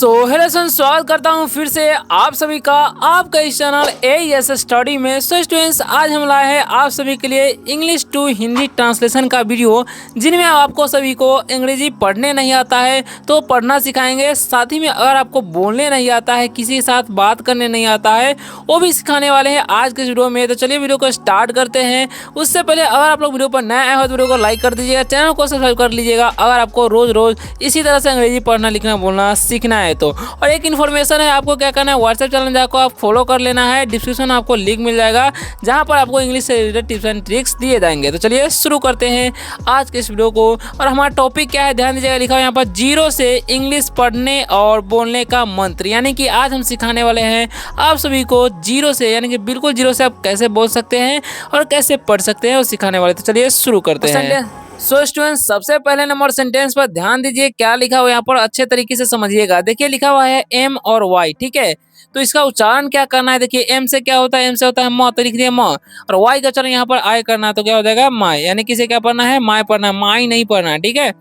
Hello स्वागत करता हूँ फिर से आप सभी का आपका इस चैनल AES स्टडी में। स्टूडेंट्स, आज हम लाए हैं आप सभी के लिए इंग्लिश टू हिंदी ट्रांसलेशन का वीडियो, जिनमें आपको सभी को अंग्रेजी पढ़ने नहीं आता है तो पढ़ना सिखाएंगे। साथ ही में अगर आपको बोलने नहीं आता है, किसी के साथ बात करने नहीं आता है, वो भी सिखाने वाले हैं आज के इस वीडियो में। तो चलिए वीडियो को स्टार्ट करते हैं। उससे पहले अगर आप लोग वीडियो पर नए आए हो तो वीडियो को लाइक कर दीजिएगा, चैनल को सब्सक्राइब कर लीजिएगा अगर आपको रोज रोज इसी तरह से अंग्रेजी पढ़ना लिखना बोलना सीखना है तो। और एक इन्फॉर्मेशन है, आपको क्या करना है, व्हाट्सएप चैनल जाकर आप फॉलो कर लेना है। डिस्क्रिप्शन में आपको लिंक मिल जाएगा जहां पर आपको इंग्लिश से रिलेटेड टिप्स एंड ट्रिक्स दिए जाएंगे। तो चलिए शुरू करते हैं आज के इस वीडियो को। और हमारा टॉपिक क्या है, ध्यान दीजिएगा, लिखा हुआ यहाँ पर जीरो से इंग्लिश पढ़ने और बोलने का मंत्र। यानी कि आज हम सिखाने वाले हैं आप सभी को जीरो से, यानी कि बिल्कुल जीरो से आप कैसे बोल सकते हैं और कैसे पढ़ सकते हैं, वो सिखाने वाले। तो चलिए शुरू करते हैं। स्टूडेंट, सबसे पहले नंबर सेंटेंस पर ध्यान दीजिए, क्या लिखा हुआ है यहाँ पर अच्छे तरीके से समझिएगा। देखिए लिखा हुआ है एम और वाई, ठीक है। तो इसका उच्चारण क्या करना है, देखिए एम से क्या होता है, एम से होता है म, तो लिख दिया म। और वाई का उच्चारण यहाँ पर आई करना है तो क्या हो जाएगा माई, यानी किसे क्या पढ़ना है, माई पढ़ना है, माई नहीं पढ़ना है, ठीक है।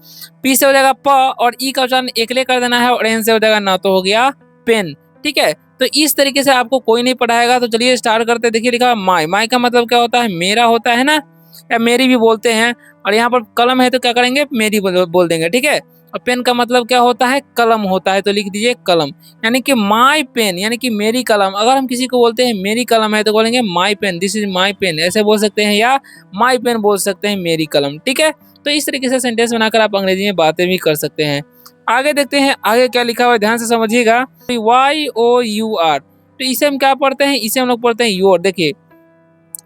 पी से हो जाएगा प, और ई का उच्चारण एकले कर देना है, और एन से हो जाएगा न, तो हो गया पेन, ठीक है। तो इस तरीके से आपको कोई नहीं पढ़ाएगा। तो चलिए स्टार्ट करते हैं। देखिए लिखा है माई, माई का मतलब क्या होता है, मेरा होता है ना, या मेरी भी बोलते हैं। और यहाँ पर कलम है तो क्या करेंगे, मेरी बोल देंगे, ठीक है। और पेन का मतलब क्या होता है, कलम होता है, तो लिख दीजिए कलम, यानी कि माई पेन, यानी कि मेरी कलम। अगर हम किसी को बोलते हैं मेरी कलम है तो बोलेंगे my pen, this is my pen, ऐसे बोल सकते हैं, या माई पेन बोल सकते हैं, मेरी कलम, ठीक है। तो इस तरीके से सेंटेंस बनाकर आप अंग्रेजी में बातें भी कर सकते हैं। आगे देखते हैं आगे क्या लिखा हुआ है, ध्यान से समझिएगा। YOUR, तो इसे हम क्या पढ़ते हैं, इसे हम लोग पढ़ते हैं योर। देखिए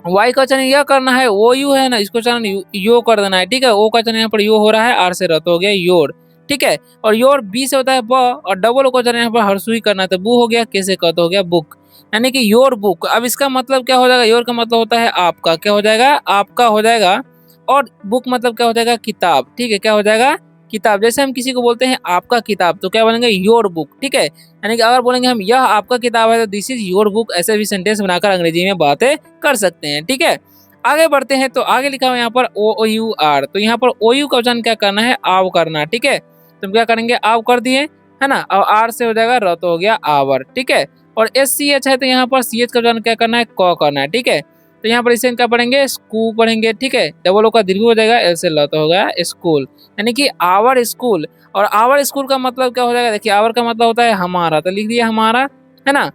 वाई का उच्चारण यह करना है, वो यू है ना, इसको उच्चारण यो कर देना है, ठीक है। ओ का उच्चारण यहाँ पर यो हो रहा है, आर से रत हो गया योर, ठीक है। और योर बी से होता है ब, और डबल ओ का उच्चारण यहाँ पर हर्सुई करना है तो बू हो गया, के से कत हो गया बुक, यानी कि योर बुक। अब इसका मतलब क्या हो जाएगा, योर का मतलब होता है आपका, क्या हो जाएगा, आपका हो जाएगा। और बुक मतलब क्या हो जाएगा, किताब, ठीक है, क्या हो जाएगा, किताब। जैसे हम किसी को बोलते हैं आपका किताब तो क्या बोलेंगे, योर बुक, ठीक है। यानी कि अगर बोलेंगे हम यह आपका किताब है तो दिस इज योर बुक, ऐसे भी सेंटेंस बनाकर अंग्रेजी में बातें कर सकते हैं, ठीक है। आगे बढ़ते हैं तो आगे लिखा हुआ यहाँ पर OUR, तो यहाँ पर OU का उच्चारण क्या करना है, आव करना, ठीक है। तो हम क्या करेंगे, आव कर दिए है ना, और आर से हो जाएगा रत हो गया आवर, ठीक है। और SCH है तो यहाँ पर CH का उच्चारण क्या करना है, क करना है, ठीक है। तो यहाँ पर इसे क्या पढ़ेंगे, स्कूल पढ़ेंगे, ठीक है। डबल ओ का दीर्घ हो जाएगा, एल से लत हो गया स्कूल, यानी कि आवर स्कूल। और आवर स्कूल का मतलब क्या हो जाएगा, देखिए आवर का मतलब होता है हमारा, तो लिख दिया हमारा, है ना।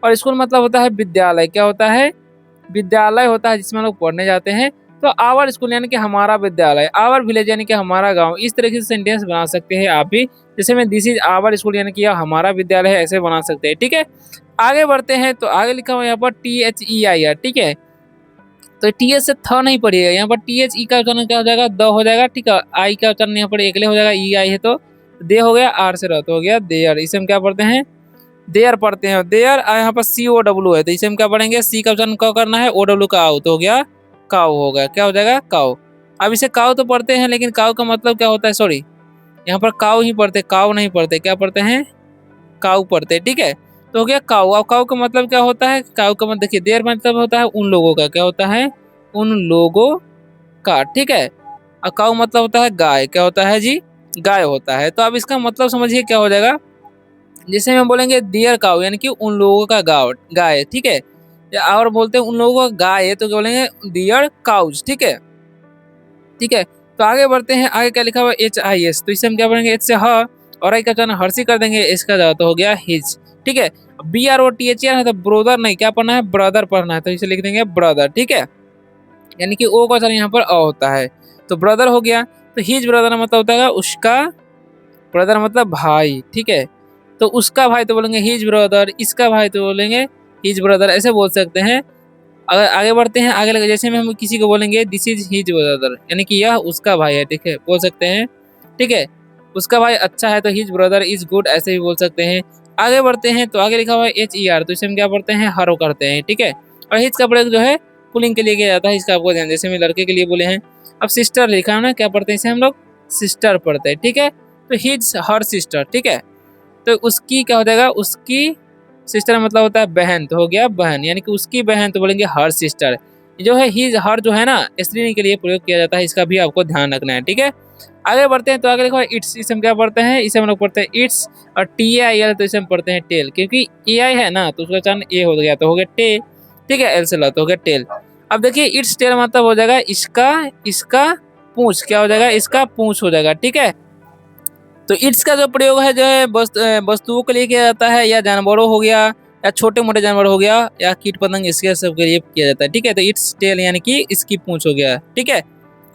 और स्कूल मतलब होता है विद्यालय, क्या होता है, विद्यालय होता है जिसमें लोग पढ़ने जाते हैं। तो आवर स्कूल यानी कि हमारा विद्यालय, आवर विलेज यानी कि हमारा गांव। इस तरीके से सेंटेंस बना सकते हैं आप भी, जैसे में दिस इज आवर स्कूल यानी कि यह हमारा विद्यालय है, ऐसे बना सकते हैं, ठीक है। आगे बढ़ते हैं तो आगे लिखा हुआ यहाँ पर THEIR, ठीक है। तो TH से थ नहीं पढ़िएगा, यहाँ पर THE का उच्चारण क्या हो जाएगा, द हो जाएगा, ठीक है। आई का उच्चारण यहाँ पर एकले हो जाएगा, EI है तो दे हो गया, आर से रत हो गया देयर। इसे हम क्या पढ़ते हैं, देयर पढ़ते हैं, देयर। यहाँ पर COW है तो इसे हम क्या पढ़ेंगे, सी का उच्चारण क्या करना है, OW का आउ, तो हो गया काउ, हो गया, क्या हो जाएगा काउ। अब इसे काउ तो पढ़ते हैं, लेकिन काउ का मतलब क्या होता है, सॉरी यहाँ पर काउ ही पढ़ते, काउ नहीं पढ़ते, क्या पढ़ते हैं, काउ पढ़ते, ठीक है। तो हो गया काउ। अब काउ का मतलब क्या होता है, काउ का मतलब देखिए देयर मतलब होता है उन लोगों का, क्या होता है, उन लोगों का, ठीक है। और काउ मतलब होता है गाय, क्या होता है जी, गाय होता है। तो अब इसका मतलब समझिए क्या हो जाएगा, जैसे हम बोलेंगे डियर काउ यानी कि उन लोगों का गाँव गाय, ठीक है। या और बोलते हैं उन लोगों का गाय है तो क्या बोलेंगे, डियर काउज, ठीक है, ठीक है। तो आगे बढ़ते हैं, आगे क्या लिखा हुआ है, HIS, तो इसे हम क्या बोलेंगे, एच से ह, और आई का उच्चारण हर्षी कर देंगे, इसका जाता तो हो गया हिज, ठीक है। BROTHER है तो ब्रोदर नहीं, क्या पढ़ना है, ब्रदर पढ़ना है, तो इसे लिख देंगे ब्रदर, ठीक है। यानी कि ओ का उच्चारण यहाँ पर अ होता है, तो ब्रदर हो गया। तो हिज ब्रदर मतलब होता है उसका, ब्रदर मतलब भाई, ठीक है। तो उसका भाई तो बोलेंगे हिज ब्रदर, इसका भाई तो बोलेंगे हिज ब्रदर, ऐसे बोल सकते हैं। अगर आगे बढ़ते हैं, आगे लगे जैसे में हम किसी को बोलेंगे दिस इज हिज ब्रदर, यानी कि यह उसका भाई है, ठीक है, बोल सकते हैं, ठीक है। उसका भाई अच्छा है तो हिज ब्रदर इज गुड, ऐसे भी बोल सकते हैं। आगे बढ़ते हैं तो आगे लिखा हुआ है HER, तो इसे हम क्या पढ़ते हैं, हरो करते हैं, ठीक है। और हिज का प्रयोग जो है पुलिंग के लिए किया जाता है, इसका आपको ध्यान, जैसे में लड़के के लिए बोले हैं। अब सिस्टर लिखा है ना, क्या पढ़ते हैं, इसे हम लोग सिस्टर पढ़ते हैं, ठीक है। तो हिज हर सिस्टर, ठीक है। तो उसकी क्या हो जाएगा, उसकी सिस्टर मतलब होता है बहन, तो हो गया बहन, यानी कि उसकी बहन तो बोलेंगे हर सिस्टर। जो है हिज हर जो है ना स्त्रीलिंग के लिए प्रयोग किया जाता है, इसका भी आपको ध्यान रखना है, ठीक है। आगे बढ़ते हैं तो आगे देखो इट्स, इसे हम क्या पढ़ते हैं, इसे हम लोग पढ़ते हैं इट्स। और TAIL तो इसे हम पढ़ते हैं टेल, क्योंकि AI है ना तो उसका उच्चारण ए हो गया तो हो गया टे, ठीक है, एल से ला तो हो गया टेल। अब देखिए इट्स टेल मतलब हो जाएगा इसका, इसका पूंछ, क्या हो जाएगा, इसका पूंछ हो जाएगा, ठीक है। तो इट्स का जो प्रयोग है जो है वस्तुओं के लिए किया जाता है, या जानवरों हो गया, या छोटे मोटे जानवर हो गया, या कीट पतंग, इसके सब के लिए किया जाता है, ठीक है। तो इट्स टेल यानी कि इसकी पूंछ हो गया, ठीक है।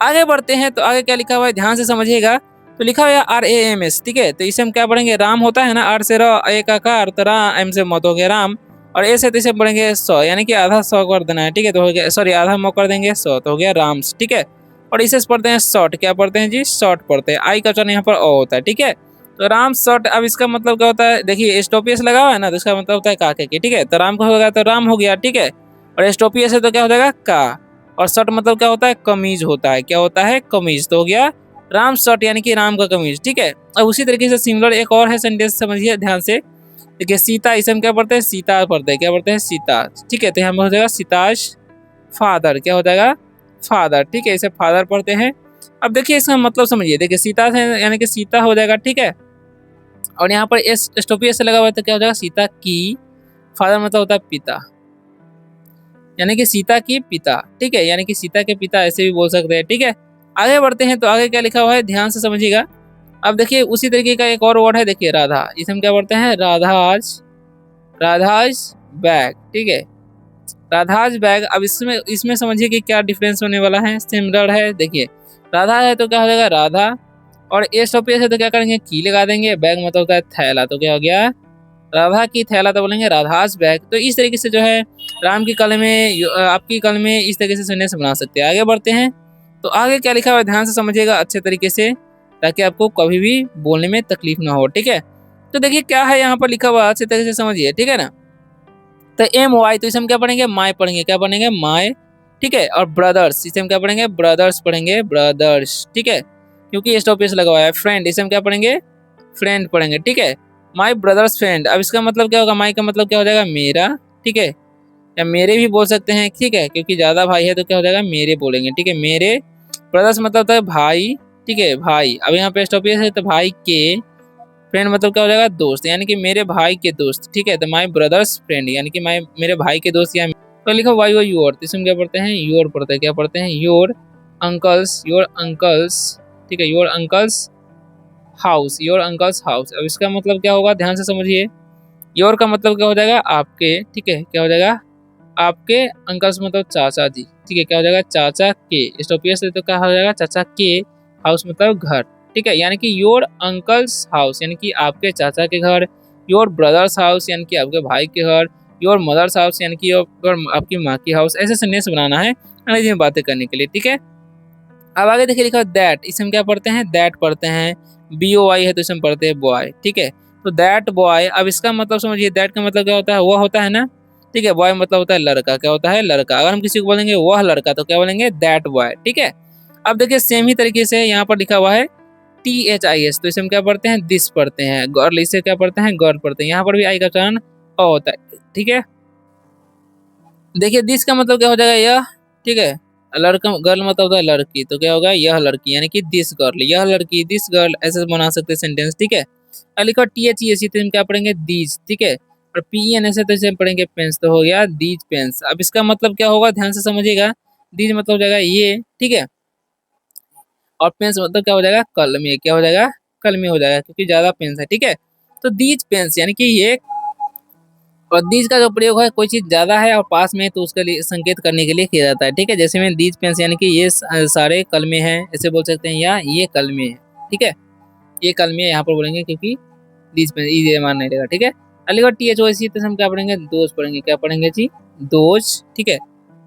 आगे बढ़ते हैं तो आगे क्या लिखा हुआ है ध्यान से समझिएगा। तो लिखा हुआ है RAMS, ठीक है। तो इसे हम क्या पढ़ेंगे, राम होता है ना, आर से ए का कार, तो एम से मत हो गया राम, और ए से तो इसे पढ़ेंगे 100, यानी कि आधा 100 कर देना है, ठीक है। तो हो गया, सॉरी आधा मो कर देंगे 100, तो हो गया राम्स, ठीक है। और इसे पढ़ते हैं शॉर्ट, क्या पढ़ते हैं जी, शॉर्ट पढ़ते हैं, आई का उच्चारण यहाँ पर ओ होता है, ठीक है। तो राम शॉर्ट, अब इसका मतलब क्या होता है, देखिए स्टोपियस लगा हुआ है ना, तो इसका मतलब होता है काके की, ठीक है। तो राम का हो गया तो राम हो गया, ठीक है। और स्टोपियस है तो क्या हो जाएगा का, और शर्ट मतलब क्या होता है, कमीज होता है, क्या होता है, कमीज, तो हो गया राम शर्ट यानी कि राम का कमीज, ठीक है। अब उसी तरीके से सिमिलर एक और है सेंटेंस, समझिए ध्यान से। देखिए सीता, इसे हम क्या पढ़ते हैं, सीता पढ़ते हैं, क्या पढ़ते हैं, सीता, ठीक है। तो यहाँ हो जाएगा सीताज फादर, क्या हो जाएगा, फादर, ठीक है, इसे फादर पढ़ते हैं। अब देखिए इसका मतलब समझिए, देखिए सीता से यानी कि सीता हो जाएगा, ठीक है। और यहाँ पर एस स्टोपियस से लगा हुआ है तो क्या हो जाएगा, सीता की, फादर मतलब होता है पिता, यानी कि सीता की पिता, ठीक है, यानी कि सीता के पिता ऐसे भी बोल सकते हैं, ठीक है। आगे बढ़ते हैं तो आगे क्या लिखा हुआ है ध्यान से समझिएगा। अब देखिए उसी तरीके का एक और वर्ड है, देखिए राधा, इसे हम क्या पढ़ते हैं, राधाज, राधाज बैग, ठीक है, राधाज बैग। अब इसमें इसमें समझिए कि क्या डिफरेंस होने वाला है, सिमिलर है। देखिए राधा है तो क्या हो जाएगा राधा, और ए स्टॉपियस है तो क्या करेंगे, की लगा देंगे, बैग मतलब होता है थैला, तो क्या हो गया, राधा की थैला, तो बोलेंगे राधाज बैग। तो इस तरीके से जो है राम की कल में, आपकी कल में, इस तरीके से सेंटेंस बना सकते हैं। आगे बढ़ते हैं तो आगे क्या लिखा हुआ है ध्यान से समझिएगा अच्छे तरीके से, ताकि आपको कभी भी बोलने में तकलीफ ना हो, ठीक है। तो देखिए क्या है यहाँ पर लिखा हुआ, अच्छे तरीके से समझिए, ठीक है ना। तो MY, तो इसे हम क्या पढ़ेंगे, माय पढ़ेंगे, क्या पढ़ेंगे, माय, ठीक है। और ब्रदर्स, इसे हम क्या पढ़ेंगे, ब्रदर्स पढ़ेंगे, ब्रदर्स, ठीक है, क्योंकि स्टॉपेज लगा हुआ है। फ्रेंड, इसे हम क्या पढ़ेंगे, फ्रेंड पढ़ेंगे, ठीक है। माई ब्रदर्स फ्रेंड, अब इसका मतलब क्या होगा, माई का मतलब क्या हो जाएगा, मेरा, ठीक है, या मेरे भी बोल सकते हैं, ठीक है, क्योंकि ज्यादा भाई है तो क्या हो जाएगा, मेरे बोलेंगे, ठीक है। मेरे ब्रदर्स मतलब होता है भाई, ठीक है, भाई। अब यहाँ पे स्टॉपेज है तो भाई के, फ्रेंड मतलब क्या हो जाएगा, दोस्त, यानी कि मेरे भाई के दोस्त, ठीक है। तो माई ब्रदर्स फ्रेंड यानी कि मेरे भाई के दोस्त, या तो लिखो वाई और योर, तो इसमें क्या पढ़ते हैं, योर पढ़ते हैं, क्या पढ़ते हैं, योर अंकल्स, योर अंकल्स, ठीक है, your uncles house, your uncles house. अब इसका मतलब क्या होगा ध्यान से समझिए, योर का मतलब क्या हो जाएगा, आपके, ठीक है, क्या हो जाएगा, आपके, अंकल्स मतलब चाचा जी, ठीक है, क्या हो जाएगा, चाचा के, स्टॉपियस से तो क्या हो जाएगा, चाचा के, हाउस मतलब घर, ठीक है, यानी कि योर अंकल्स हाउस यानी कि आपके चाचा के घर, योर ब्रदर्स हाउस यानी कि आपके भाई के घर, योर मदर्स हाउस यानी कि आपकी माँ की हाउस। ऐसे सेंटेंस बनाना है अंग्रेजी में बातें करने के लिए, ठीक है। अब आगे देखिए लिखा दैट, इसे हम क्या पढ़ते हैं, दैट पढ़ते हैं। BOY है तो इसे हम पढ़ते हैं बॉय, ठीक है। तो दैट बॉय, अब इसका मतलब समझिए, दैट का मतलब क्या होता है, वह होता है ना, ठीक है। बॉय मतलब होता है लड़का, क्या होता है, लड़का। अगर हम किसी को बोलेंगे वह लड़का तो क्या बोलेंगे, दैट बॉय, ठीक है। अब देखिए सेम ही तरीके से यहाँ पर लिखा हुआ है THIS, तो इसे हम क्या पढ़ते हैं, दिस पढ़ते हैं। गर्ल, इसे क्या पढ़ते हैं, गर्ल पढ़ते हैं। यहाँ पर भी आई का उच्चारण अ होता है, ठीक है। देखिए दिस का मतलब क्या हो जाएगा, यह, ठीक है। लड़का, गर्ल मतलब होता है लड़की, तो क्या होगा, यह लड़की, यानी कि दिस गर्ल, यह लड़की, दिस गर्ल, ऐसे बना सकते हैं सेंटेंस, ठीक है। और लिखो THES, तो हम क्या पढ़ेंगे, दीज, ठीक है। और PEN ऐसे तो इसे हम पढ़ेंगे पेंस, तो हो गया दीज पेंस। अब इसका मतलब क्या होगा ध्यान से समझिएगा, दीज मतलब हो जाएगा ये, ठीक है, और पेंस मतलब क्या हो जाएगा, कलमे, क्या हो जाएगा, कलमे हो जाएगा, क्योंकि ज्यादा पेंस है, ठीक है। तो दीज पेंस यानी कि ये, और दीज का जो प्रयोग है, कोई चीज ज्यादा है और पास में है तो उसके लिए संकेत करने के लिए किया जाता है, ठीक है। जैसे में दीज पेंस यानी कि ये सारे कलमे हैं, ऐसे बोल सकते हैं, या ये कलमे हैं, ठीक है, ये कलमे यहाँ पर बोलेंगे, क्योंकि दीज पेंस इजी मान नहीं रहेगा, ठीक है। अलीगढ़ THOC, तो हम क्या पढ़ेंगे, दोज पढ़ेंगे, क्या पढ़ेंगे जी, दोज, ठीक है।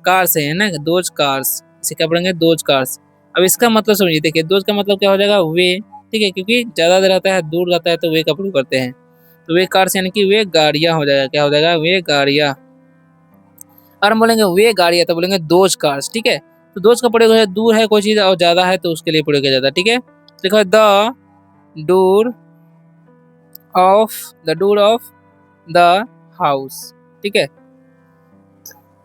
कार्स है ना, दोज कार्स, इसे क्या पढ़ेंगे, दोज कार्स। अब इसका मतलब समझिए, देखिए दोज का मतलब क्या हो जाएगा, वे, ठीक है, क्योंकि ज्यादा देर रहता है, दूर रहता है तो वे का प्रयोग करते हैं। तो वे कार्स यानी कि वे गाड़ियां हो जाएगा, क्या हो जाएगा, वे गाड़ियां। और हम बोलेंगे वे गाड़ियां तो बोलेंगे दोज कार्स, ठीक है। तो दोज का प्रयोग है, दूर है कोई चीज और ज्यादा है तो उसके लिए प्रयोग किया जाता है, ठीक है। देखो the door of, the door of the house, ठीक है।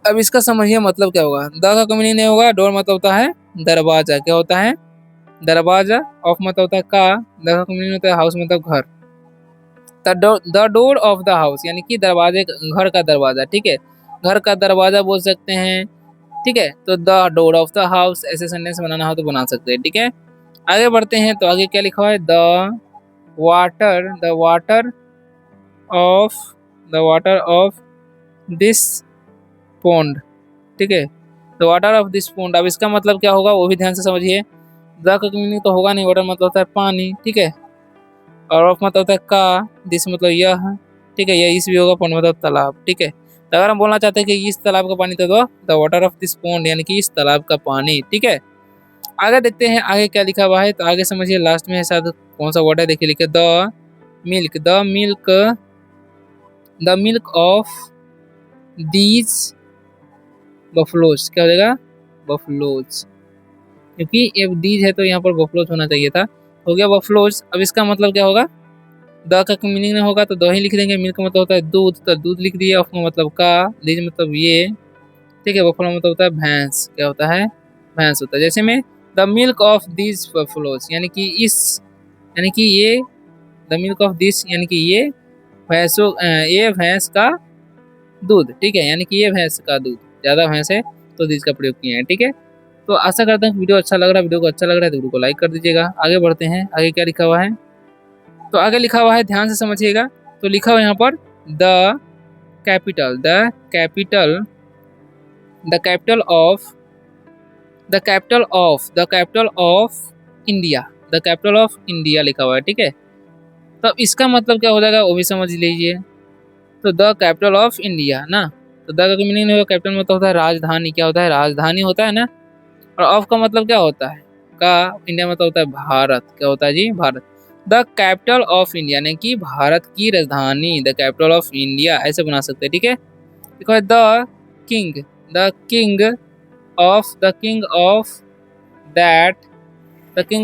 अब इसका समझिए मतलब क्या होगा, द का मीनिंग नहीं होगा, डोर मतलब होता है दरवाजा, क्या होता है, दरवाजा, ऑफ मतलब होता है का, द का मीनिंग होता है हाउस मतलब घर। The door of the house यानी कि दरवाजे, घर का दरवाजा, ठीक है, घर का दरवाजा बोल सकते हैं, ठीक है। तो the door of the house ऐसे सेंटेंस बनाना हो तो बना सकते हैं, ठीक है। आगे बढ़ते हैं तो आगे क्या लिखा हुआ है, the water of this pond, ठीक है, the water of this pond. अब इसका मतलब क्या होगा वो भी ध्यान से समझिए। द का मीनिंग तो होगा नहीं, वाटर मतलब होता है पानी, ठीक है, और ऑफ मतलब होता है का, दिस मतलब यह, ठीक है, यह इस भी होगा, पॉन्ड मतलब तालाब, ठीक है। तो अगर हम बोलना चाहते हैं कि इस तालाब का पानी, तो the water of this pond यानी कि इस तालाब का पानी, ठीक है। आगे देखते हैं आगे क्या लिखा हुआ है, तो आगे समझिए लास्ट में शायद कौन सा वर्ड है, देखिए लिखे the milk of these buffaloes, क्या हो जाएगा, बफलोज, क्योंकि ये दीज है तो यहाँ पर बफलोज होना चाहिए था, हो गया बफलोज। अब इसका मतलब क्या होगा, द का मीनिंग नहीं होगा तो द ही लिख देंगे, मिल्क मतलब होता है दूध, तो दूध लिख दिए, ऑफ का मतलब का, दीज मतलब ये, ठीक है, बफलो मतलब होता है भैंस, क्या होता है, भैंस होता है। जैसे में the milk of this buffaloes यानी कि ये, द मिल्क ऑफ दिस यानी कि ये भैंसों, ये भैंस का दूध, ठीक है, यानी कि ये भैंस का दूध, ज़्यादा भैंस है तो दिस का प्रयोग किए हैं, ठीक है। तो आशा करता हूँ वीडियो अच्छा लग रहा है, वीडियो को अच्छा लग रहा है तो वीडियो को लाइक कर दीजिएगा। आगे बढ़ते हैं, आगे क्या लिखा हुआ है, तो आगे लिखा हुआ है ध्यान से समझिएगा। तो लिखा हुआ यहाँ पर द कैपिटल ऑफ इंडिया लिखा हुआ है, ठीक है। तो इसका मतलब क्या हो जाएगा वो भी समझ लीजिए। तो द कैपिटल ऑफ इंडिया ना, तो द का मीनिंग नहीं होगा, कैपिटल मतलब होता है राजधानी, क्या होता है, राजधानी होता है ना, और ऑफ का मतलब क्या होता है, का, इंडिया मतलब होता है भारत, क्या होता है जी, Bharat. The capital of India यानी कि भारत की राजधानी, द कैपिटल ऑफ इंडिया ऐसे बना सकते हैं, ठीक है। देखो the king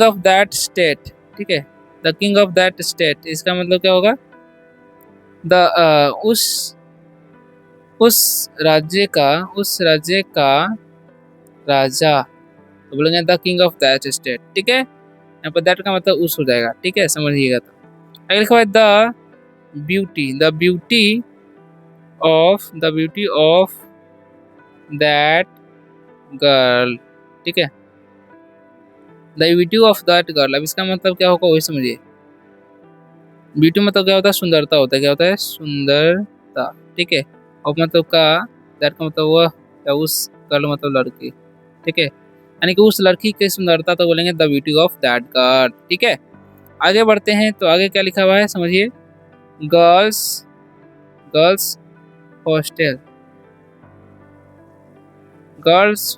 of that state, ठीक है, the king of that state, इसका मतलब क्या होगा, उस राज्य का राजा, तो बोलेंगे the king of that state, ठीक है। यहाँ पर दैट का मतलब उस हो जाएगा, ठीक है, समझिएगा। तो आगे लिखा हुआ है the beauty of that girl, ठीक है, the beauty of that girl. अब इसका मतलब क्या होगा वही समझिए। ब्यूटी मतलब क्या होता है, सुंदरता होता है, क्या होता है, सुंदरता, ठीक है, और मतलब का, दैट का मतलब वह या उस, गर्ल मतलब लड़की, ठीक है, यानी कि उस लड़की की सुंदरता, तो बोलेंगे the beauty of that girl, ठीक है। आगे बढ़ते हैं तो आगे क्या लिखा हुआ है समझिए, गर्ल्स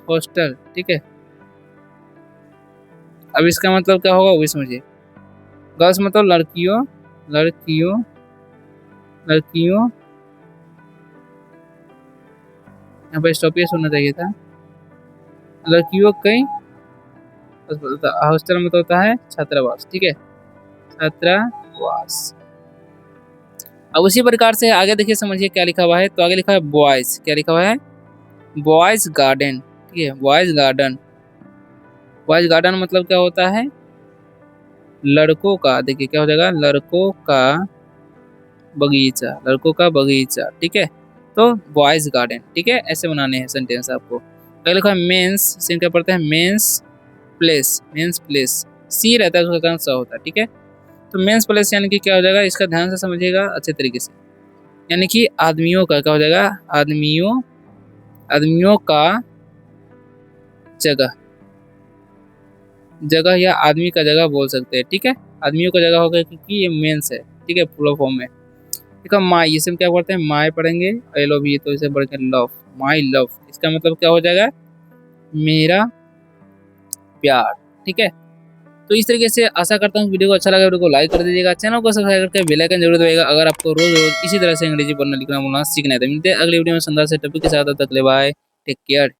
हॉस्टल, ठीक है। अब इसका मतलब क्या होगा वो भी समझिए। गर्ल्स मतलब लड़कियों, यहाँ पर स्टॉपेज होना चाहिए था, लड़कियों कई, हॉस्टल मतलब होता है छात्रावास, ठीक है, छात्रावास। अब उसी प्रकार से आगे देखिए समझिए क्या लिखा हुआ है, तो आगे लिखा है बॉयज, क्या लिखा हुआ है, बॉयज गार्डन, ठीक है, बॉयज गार्डन मतलब क्या होता है, लड़कों का, देखिए क्या हो जाएगा, लड़कों का बगीचा, ठीक है। तो बॉयज गार्डन, ठीक है, ऐसे बनाने हैं सेंटेंस आपको। अगर लिखा है मेंस, सिंह क्या पढ़ते हैं, मेंस प्लेस, सी रहता है उसका कारण सा होता है, ठीक है। तो मेंस प्लेस यानी कि क्या हो जाएगा, इसका ध्यान से समझिएगा अच्छे तरीके से, यानी कि आदमियों का, क्या हो जाएगा, आदमियों का जगह या आदमी का जगह बोल सकते हैं, ठीक है, आदमियों का जगह होगा क्योंकि ये मेंस है, ठीक है, प्लूरल फॉर्म में। ठीक है, माई, इसे हम क्या पढ़ते हैं, माई पढ़ेंगे, आई लव यू, तो इसे पढ़ेंगे लव, माई लव, इसका मतलब क्या हो जाएगा, मेरा प्यार, ठीक है। तो इस तरीके से आशा करता हूँ वीडियो को अच्छा लगा, वीडियो को लाइक कर दीजिएगा, चैनल को सब्सक्राइब करके बेल आइकन जरूर दबाइएगा अगर आपको रोज इसी तरह से अंग्रेजी पढ़ना लिखना बोलना सीखना है। तो मिलते हैं अगली वीडियो में शानदार से टॉपिक के साथ, तब तक के लिए बाय, टेक केयर।